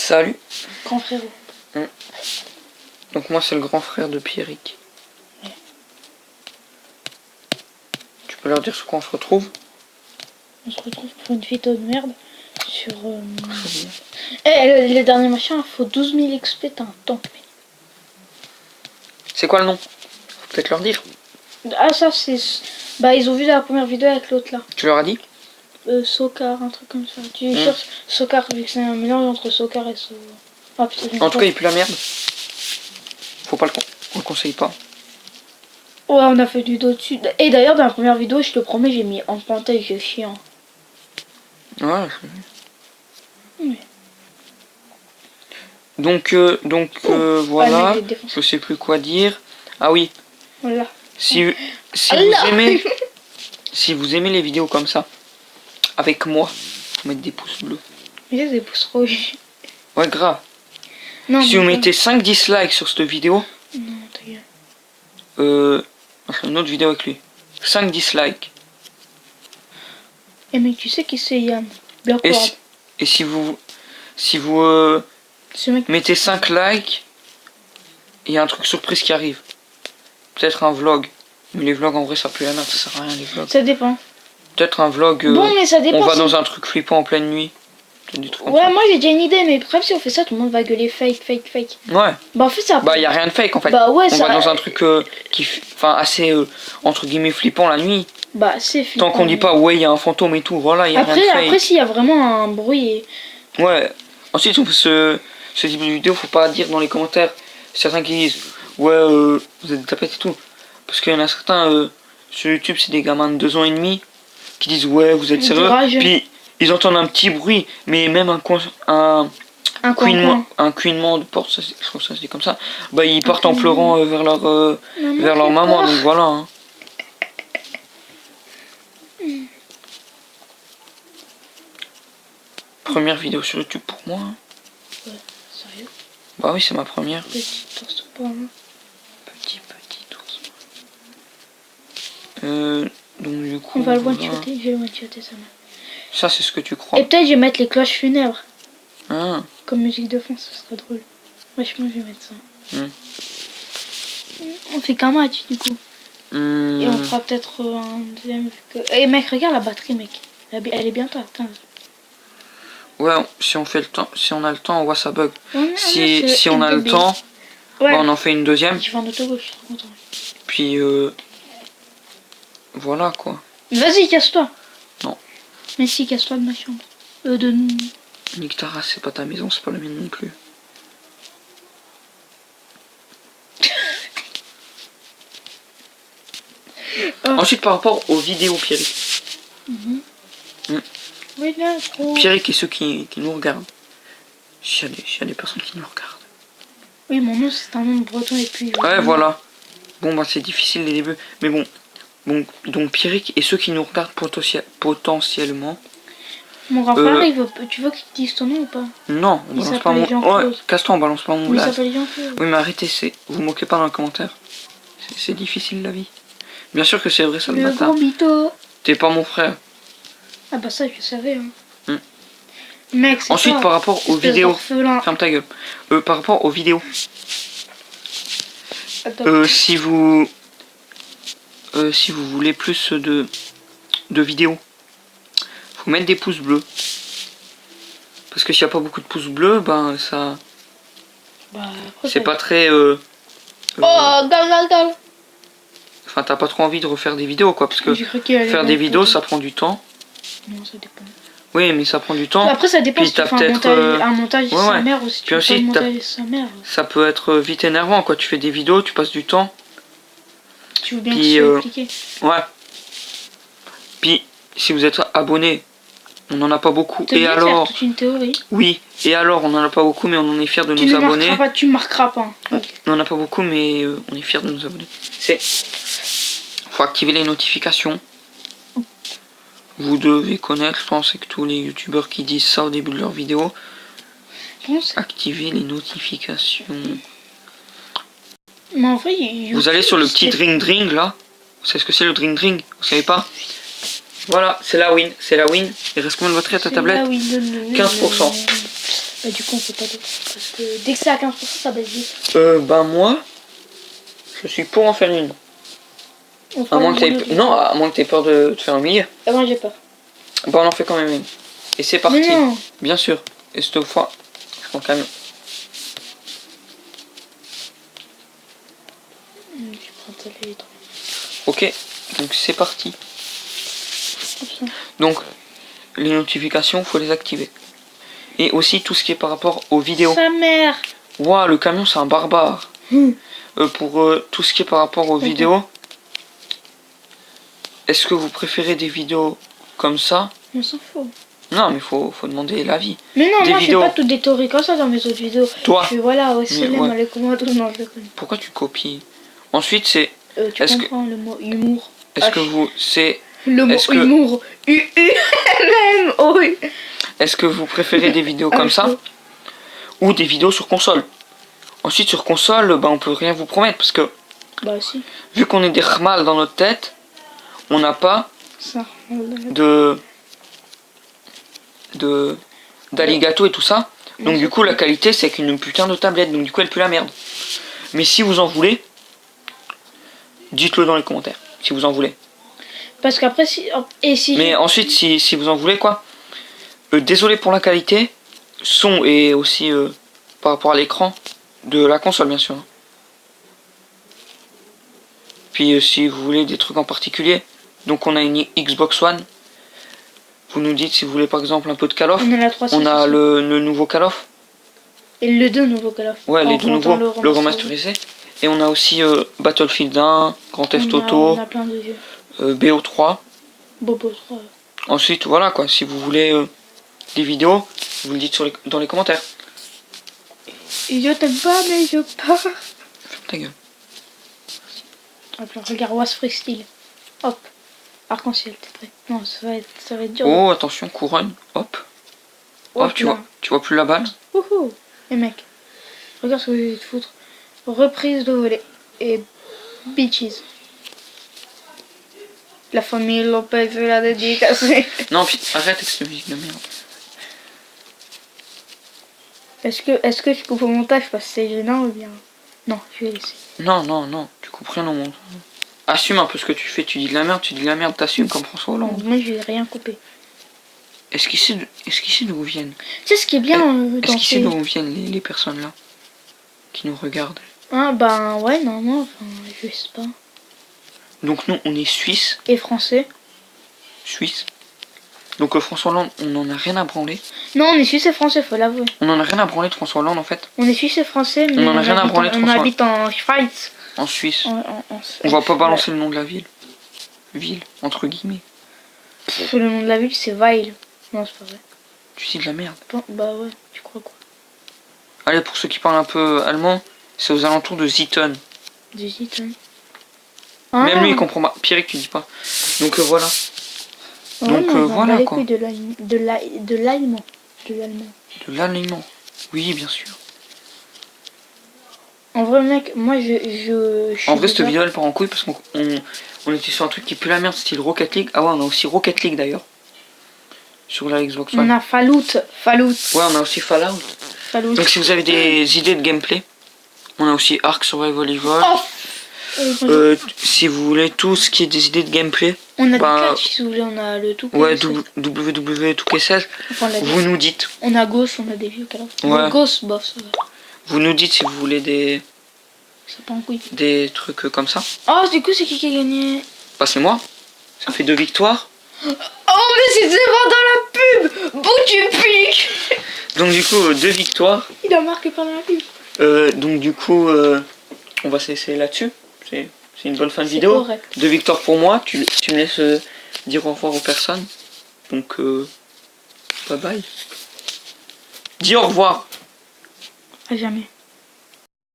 Salut. Grand frérot. Donc moi c'est le grand frère de Pierrick. Ouais. Tu peux leur dire sur quoi on se retrouve? On se retrouve pour une vidéo de merde sur... les derniers machins, il faut 12 000 XP, t'as un tank, mec. C'est quoi le nom? Faut peut-être leur dire. Ah ça c'est... Bah ils ont vu la première vidéo avec l'autre là. Tu leur as dit? Sokar, un truc comme ça. Tu cherches Sokar, vu que c'est un mélange entre Sokar et So... Ah putain, en tout cas il pue la merde. Faut pas on le conseille pas. Ouais, on a fait du dos dessus. Et d'ailleurs dans la première vidéo, je te promets, j'ai mis en pantalon, c'est chiant. Ouais. Ouais. Donc voilà. Ouais, Je sais plus quoi dire. Ah oui. Voilà. Si vous aimez si vous aimez les vidéos comme ça avec moi, faut mettre des pouces bleus. Mais c'est des pouces rouges. Ouais grave. Non, si vous mettez 5 dislikes sur cette vidéo, non, ta gueule. on fait une autre vidéo avec lui. 5 dislikes. Et mec, tu sais qui c'est Yann? Bien Et quoi. si vous Ce mec... mettez 5 likes, il y a un truc surprise qui arrive. Peut-être un vlog. Mais les vlogs en vrai ça pue la merde, ça sert à rien les vlogs. Ça dépend. Peut-être un vlog. Bon, mais ça dépend. On va dans un truc flippant en pleine nuit. Des trucs comme Ouais, ça. moi j'ai déjà une idée, mais après si on fait ça, tout le monde va gueuler fake. Ouais. Bah en fait ça... Bah y a rien de fake en fait. Bah ouais, on ça... va dans un truc enfin assez entre guillemets flippant la nuit. Bah c'est flippant. Tant qu'on dit pas ouais il y a un fantôme et tout, voilà, y a rien de fake. Après s'il y a vraiment un bruit et... Ouais. Ensuite on fait ce type de vidéo, faut pas dire dans les commentaires certains qui disent ouais vous êtes des tapettes et tout. Parce qu'il y en a certains sur YouTube c'est des gamins de 2 ans et demi qui disent ouais vous êtes sérieux. Puis ils entendent un petit bruit, mais même un couinement de porte, ça, je crois que ça se dit comme ça, bah ils partent en pleurant vers leur maman, donc voilà. Hein. Première vidéo sur YouTube pour moi. Hein. Ouais, sérieux? Bah oui, c'est ma première. Petit ours poil. Petit ours. Donc du coup... On va le one-shotter, je vais le one-shotter ça. Ça c'est ce que tu crois. Et peut-être je vais mettre les cloches funèbres. Ah. Comme musique de fond, ce serait drôle. Franchement, je vais mettre ça. On fait qu'un match du coup. Et on fera peut-être un deuxième. Et mec, regarde la batterie, mec. Elle est bientôt atteinte. Ouais, si on fait le temps, si on a le temps, on voit ça bug. Ouais, si on a le temps, ouais. bah, on en fait une deuxième. Je vais en autobus, je suis trop content. Puis voilà quoi. Vas-y, casse-toi. Non. Mais si, casse-toi de ma chambre. De... Nique ta race, c'est pas ta maison, c'est pas la mienne non plus. Ensuite, par rapport aux vidéos, Pierrick. Oui, là, Pierrick et ceux qui nous regardent. Il y a des personnes qui nous regardent. Oui, mon nom c'est un nom breton et puis... Ouais, voilà. Bon, bah c'est difficile les débuts. Mais bon. Donc Pierrick et ceux qui nous regardent potentiellement. Mon grand frère, tu veux qu'il te dise ton nom ou pas? Non, on balance pas mon... Ouais, casse-toi, on balance pas mon blaze. Il s'appelle Jean-Claude. Oui, mais arrêtez, vous moquez pas dans les commentaires. C'est difficile la vie. Bien sûr que c'est vrai, ça le bâtard. Gros mytho. T'es pas mon frère. Ah bah ça, je savais. Hein. Mec, c'est ensuite, par rapport aux vidéos... Ferme ta gueule. Par rapport aux vidéos... si vous voulez plus de vidéos, faut mettre des pouces bleus. Parce que s'il n'y a pas beaucoup de pouces bleus, ben ça... Bah, c'est pas très... Oh, gal. Enfin, t'as pas trop envie de refaire des vidéos, quoi. Parce que faire des vidéos, ça prend du temps. Non, ça dépend. Oui, mais ça prend du temps. Après, ça dépend puis si tu fais un montage de sa mère ou si tu fais un montage de sa mère. Ça peut être vite énervant, quoi. Tu fais des vidéos, tu passes du temps. Tu veux bien que je expliquer. Ouais. Puis, si vous êtes abonné, on n'en a pas beaucoup. Et alors... toute une théorie. Oui, et alors, on n'en a pas beaucoup, mais on en est fiers de nous abonner. Tu marqueras pas. On n'en a pas beaucoup, mais on est fiers de nous abonner. Faut activer les notifications. Vous devez connaître, je pense que tous les youtubeurs qui disent ça au début de leur vidéo. Activer les notifications. Mais en vrai, vous allez sur le petit drink là. Vous savez ce que c'est le drink? Vous savez pas? Voilà, c'est la win. Il reste combien de batterie à ta tablette? 15%. Bah du coup on fait pas d'autres. Parce que dès que c'est à 15%, ça baisse vite. Bah moi, je suis pour en faire une. On fera À moins le que milieu t'aies... du Non, jeu. à moins que t'aies peur de te faire humilier. Ah, moi j'ai peur. Bah on en fait quand même une. Et c'est parti. Mais non. Bien sûr. Et cette fois, je prends le camion. Je prends tel litre. Ok, donc c'est parti. Comme ça. Donc, les notifications, faut les activer. Et aussi tout ce qui est par rapport aux vidéos. Sa mère. Ouah, le camion c'est un barbare. Pour tout ce qui est par rapport aux vidéos, est-ce que vous préférez des vidéos comme ça? On s'en fout. Non, mais faut demander l'avis. Mais non, Des moi vidéos. je fais pas toutes des théories comme ça dans mes autres vidéos. Toi, Je fais voilà, aussi Mais les ouais. les commandes. Non, je déconne. pourquoi tu copies? Ensuite, c'est Tu Est-ce que- comprends le mot humour. est-ce que vous c'est Le mot est-ce que- humour. U-U-M-M. Oh oui. est-ce que vous préférez des vidéos comme ça ou des vidéos sur console? Ensuite, sur console, bah on peut rien vous promettre parce que Bah si. vu qu'on est des rmals dans notre tête, on n'a pas Ça. d'alligato et tout ça. Donc du coup la qualité c'est qu'une putain de tablette, donc du coup elle pue la merde. Mais si vous en voulez, dites-le dans les commentaires, si vous en voulez. Parce qu'après si. Et si. Mais ensuite si vous en voulez quoi, désolé pour la qualité, son et aussi par rapport à l'écran de la console bien sûr. Puis si vous voulez des trucs en particulier, donc on a une Xbox One. Vous nous dites si vous voulez par exemple un peu de Call of. On a la 300. On a le nouveau Call of. Et le 2 nouveau Call of. Ouais, En les deux comptant nouveaux, le remasterisé. Et on a aussi Battlefield 1, Grand Theft On Auto, a plein de vieux. BO3. Bobo 3. Ensuite, voilà quoi, si vous voulez des vidéos, vous le dites dans les commentaires. Je t'aime pas, mais je pars. Ferme ta gueule. Hop là, regarde, Was Freestyle. Hop. Arc-en-ciel, t'es prêt? Non, ça va être dur. Oh, attention, couronne. Hop. Hop, tu vois plus la balle. Wouhou. Et mec, regarde ce que je vais te foutre. Reprise de volet. Et bitches. La famille Lopez veut la dédicacer. Non, puis arrête avec cette musique de merde. Est-ce que tu coupes au montage parce que c'est gênant ou bien? Non, je vais laisser. Non, tu comprends rien au monde. Assume un peu ce que tu fais, tu dis de la merde, t'assumes comme François Hollande. Moi, je vais rien couper. Est-ce qu'il sait d'où viennent? Tu sais ce qui est bien Est-ce dans qu'il sait ces... d'où viennent les personnes là qui nous regardent? Ah, ben ouais, normalement, enfin, je sais pas. Donc nous, on est Suisse. Et français? Donc François Hollande, on en a rien à branler. Non, on est suisse et français, faut l'avouer. On en a rien à branler de François Hollande en fait. On est suisse et français, mais en a rien à branler de on François. habite en Schweiz. En Suisse. On On va pas balancer le nom de la ville. Ville, entre guillemets. Le nom de la ville, c'est Weil. Non, c'est pas vrai. Tu dis de la merde. Bah ouais, tu crois quoi? Allez, pour ceux qui parlent un peu allemand, c'est aux alentours de Zieten. Des Zieten. Même lui, il comprend pas. Pierrick, tu dis pas. Donc voilà. Donc, voilà, quoi. De l'allemand. De l'allemand. Oui, bien sûr. En vrai, mec, moi je suis En vrai, cette déjà- vidéo, elle part en couille parce qu'on était sur un truc qui pue la merde, style Rocket League. Ah ouais, on a aussi Rocket League d'ailleurs. Sur la Xbox One. On a Fallout. Ouais, on a aussi Fallout. Donc si vous avez des idées de gameplay, on a aussi Ark Survival Evolved. Si vous voulez tout ce qui est des idées de gameplay, on a bah, des cartes, si vous voulez, on a le tout. ouais, www.2k16, Enfin, vous nous dites. On a Ghost, on a des vieux calors. Ouais. Ghost, bof, ça va. Vous nous dites si vous voulez Ça part en couille. des trucs comme ça. Oh, du coup, c'est qui a gagné? Bah c'est moi. Ça fait 2 victoires. Oh, mais c'était pas dans la pub. Bout du pic. Donc du coup, 2 victoires. Il a marqué pendant la pub. Donc du coup, on va se laisser là-dessus. C'est une bonne fin de C'est vidéo. correct. 2 victoires pour moi. Tu me laisses dire au revoir aux personnes. Donc, bye bye. Dis au revoir. À jamais.